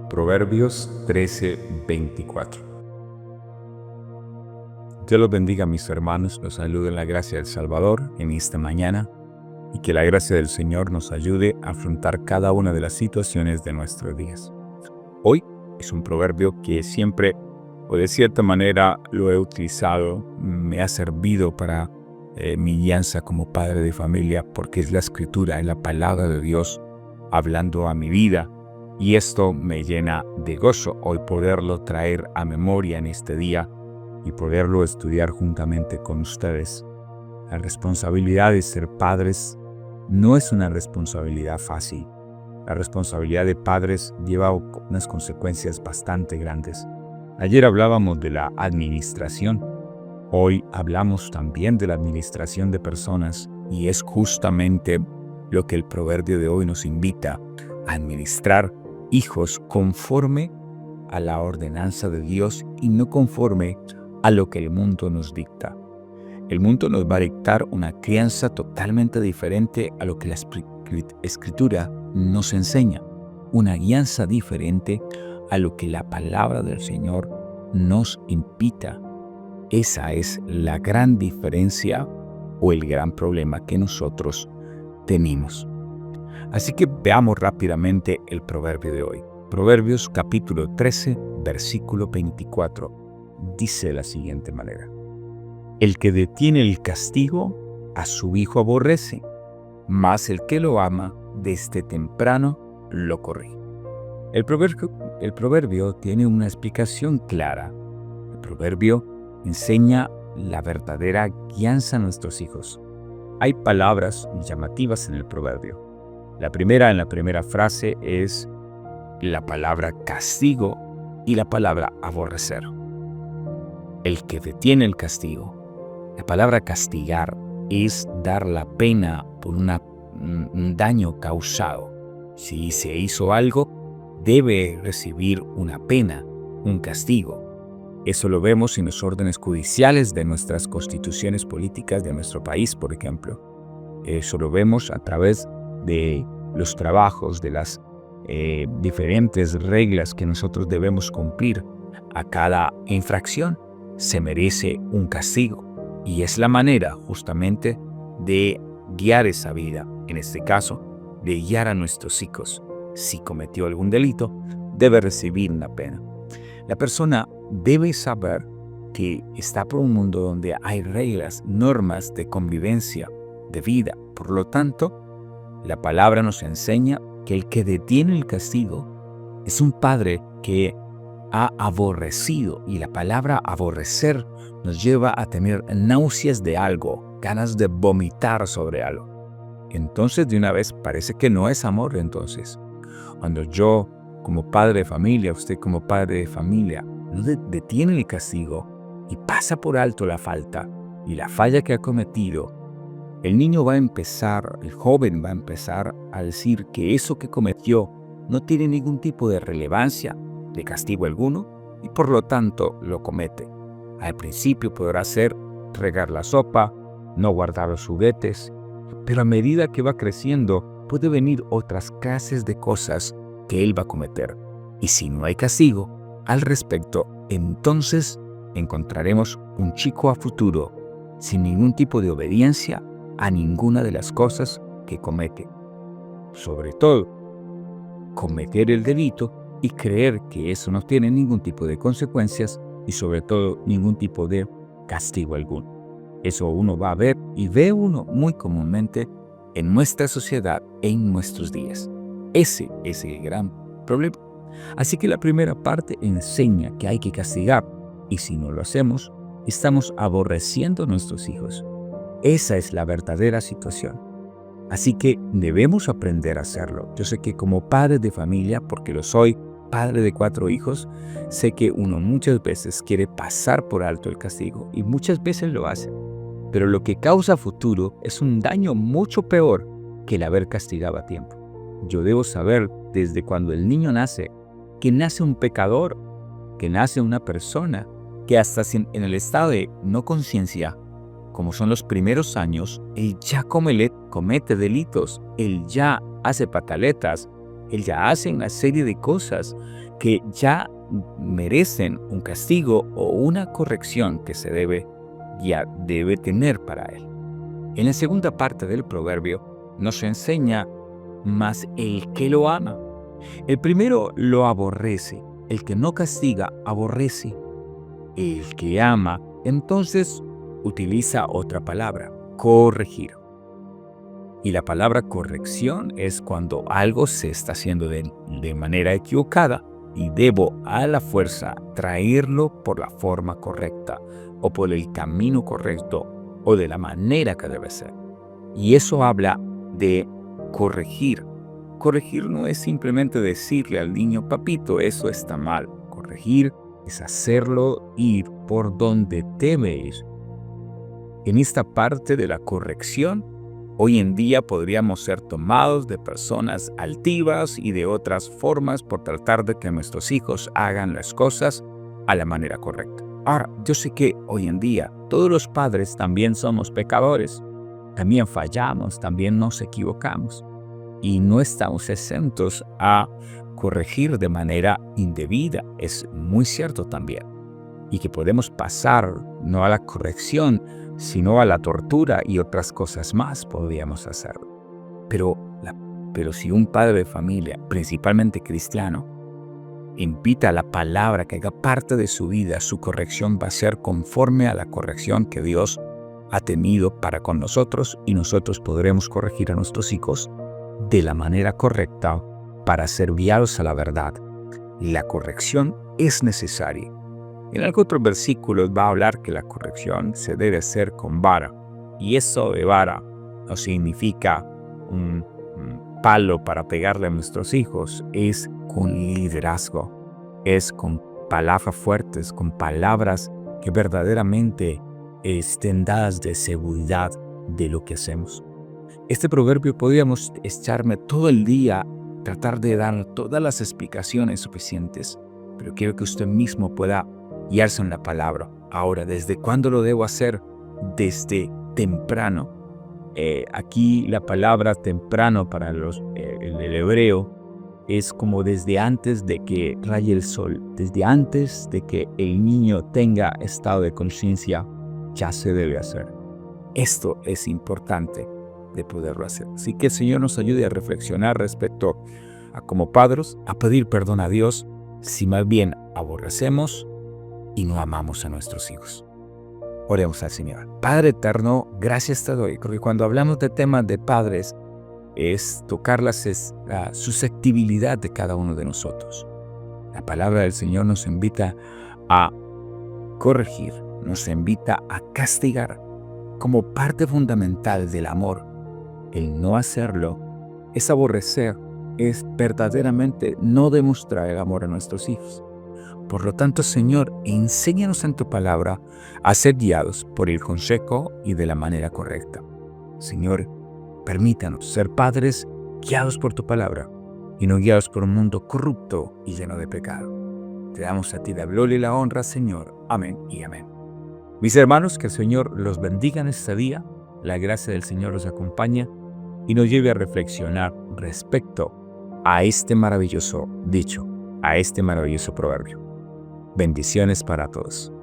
Proverbios 13:24. Dios los bendiga, mis hermanos. Los saludo en la gracia del Salvador en esta mañana, y que la gracia del Señor nos ayude a afrontar cada una de las situaciones de nuestros días. Hoy es un proverbio que siempre, o de cierta manera, lo he utilizado, me ha servido para mi guianza como padre de familia, porque es la Escritura, es la palabra de Dios hablando a mi vida. Y esto me llena de gozo hoy poderlo traer a memoria en este día y poderlo estudiar juntamente con ustedes. La responsabilidad de ser padres no es una responsabilidad fácil. La responsabilidad de padres lleva unas consecuencias bastante grandes. Ayer hablábamos de la administración. Hoy hablamos también de la administración de personas, y es justamente lo que el proverbio de hoy nos invita a administrar hijos conforme a la ordenanza de Dios y no conforme a lo que el mundo nos dicta. El mundo nos va a dictar una crianza totalmente diferente a lo que la Escritura nos enseña, una guianza diferente a lo que la palabra del Señor nos invita. Esa es la gran diferencia o el gran problema que nosotros tenemos. Así que veamos rápidamente el proverbio de hoy. Proverbios capítulo 13, versículo 24, dice de la siguiente manera: El que detiene el castigo, a su hijo aborrece, mas el que lo ama, desde temprano lo corrige. El proverbio tiene una explicación clara. El proverbio enseña la verdadera guianza a nuestros hijos. Hay palabras llamativas en el proverbio. En la primera frase es la palabra castigo y la palabra aborrecer. El que detiene el castigo. La palabra castigar es dar la pena por un daño causado. Si se hizo algo, debe recibir una pena, un castigo. Eso lo vemos en los órdenes judiciales de nuestras constituciones políticas de nuestro país, por ejemplo. Eso lo vemos a través de los trabajos, de las diferentes reglas que nosotros debemos cumplir. A cada infracción se merece un castigo, y es la manera justamente de guiar esa vida, en este caso, de guiar a nuestros hijos. Si cometió algún delito, debe recibir una pena. La persona debe saber que está por un mundo donde hay reglas, normas de convivencia, de vida. Por lo tanto, la palabra nos enseña que el que detiene el castigo es un padre que ha aborrecido, y la palabra aborrecer nos lleva a tener náuseas de algo, ganas de vomitar sobre algo. Entonces, de una vez parece que no es amor. Entonces, cuando yo como padre de familia, usted como padre de familia, no detiene el castigo y pasa por alto la falta y la falla que ha cometido, el niño va a empezar, el joven va a empezar a decir que eso que cometió no tiene ningún tipo de relevancia, de castigo alguno, y por lo tanto lo comete. Al principio podrá ser regar la sopa, no guardar los juguetes, pero a medida que va creciendo puede venir otras clases de cosas que él va a cometer. Y si no hay castigo al respecto, entonces encontraremos un chico a futuro sin ningún tipo de obediencia a ninguna de las cosas que comete. Sobre todo, cometer el delito y creer que eso no tiene ningún tipo de consecuencias, y sobre todo ningún tipo de castigo alguno. Eso uno va a ver, y ve uno muy comúnmente en nuestra sociedad en nuestros días. Ese es el gran problema. Así que la primera parte enseña que hay que castigar, y si no lo hacemos, estamos aborreciendo a nuestros hijos. Esa es la verdadera situación. Así que debemos aprender a hacerlo. Yo sé que como padre de familia, porque lo soy, padre de 4 hijos, sé que uno muchas veces quiere pasar por alto el castigo, y muchas veces lo hace. Pero lo que causa a futuro es un daño mucho peor que el haber castigado a tiempo. Yo debo saber desde cuando el niño nace que nace un pecador, que nace una persona que hasta en el estado de no conciencia como son los primeros años, él ya comete delitos, él ya hace pataletas, él ya hace una serie de cosas que ya merecen un castigo o una corrección que ya debe tener para él. En la segunda parte del proverbio nos enseña más el que lo ama. El primero lo aborrece, el que no castiga aborrece. El que ama, entonces, utiliza otra palabra, corregir. Y la palabra corrección es cuando algo se está haciendo de manera equivocada y debo a la fuerza traerlo por la forma correcta o por el camino correcto o de la manera que debe ser. Y eso habla de corregir. Corregir no es simplemente decirle al niño, papito, eso está mal. Corregir es hacerlo ir por donde debe ir. En esta parte de la corrección, hoy en día podríamos ser tomados de personas altivas y de otras formas por tratar de que nuestros hijos hagan las cosas a la manera correcta. Ahora, yo sé que hoy en día todos los padres también somos pecadores, también fallamos, también nos equivocamos y no estamos exentos a corregir de manera indebida. Es muy cierto también. Y que podemos pasar no a la corrección, sino a la tortura y otras cosas más podríamos hacer. Pero si un padre de familia, principalmente cristiano, invita a la palabra que haga parte de su vida, su corrección va a ser conforme a la corrección que Dios ha tenido para con nosotros y nosotros podremos corregir a nuestros hijos de la manera correcta para ser guiados a la verdad. La corrección es necesaria. En algún otro versículo va a hablar que la corrección se debe hacer con vara. Y eso de vara no significa un palo para pegarle a nuestros hijos. Es con liderazgo. Es con palabras fuertes, con palabras que verdaderamente estén dadas de seguridad de lo que hacemos. Este proverbio podríamos echarme todo el día, tratar de dar todas las explicaciones suficientes, pero quiero que usted mismo pueda guiarse en la palabra. Ahora, ¿desde cuándo lo debo hacer? Desde temprano. Aquí la palabra temprano para el hebreo es como desde antes de que raye el sol, desde antes de que el niño tenga estado de conciencia, ya se debe hacer. Esto es importante de poderlo hacer. Así que el Señor nos ayude a reflexionar respecto a como padres, a pedir perdón a Dios si más bien aborrecemos y no amamos a nuestros hijos. Oremos al Señor. Padre eterno, gracias te doy, porque cuando hablamos de temas de padres, es tocar la susceptibilidad de cada uno de nosotros. La palabra del Señor nos invita a corregir, nos invita a castigar como parte fundamental del amor. El no hacerlo es aborrecer, es verdaderamente no demostrar el amor a nuestros hijos. Por lo tanto, Señor, enséñanos en tu palabra a ser guiados por el consejo y de la manera correcta. Señor, permítanos ser padres guiados por tu palabra y no guiados por un mundo corrupto y lleno de pecado. Te damos a ti la gloria y la honra, Señor. Amén y amén. Mis hermanos, que el Señor los bendiga en este día, la gracia del Señor los acompañe y nos lleve a reflexionar respecto a este maravilloso dicho, a este maravilloso proverbio. Bendiciones para todos.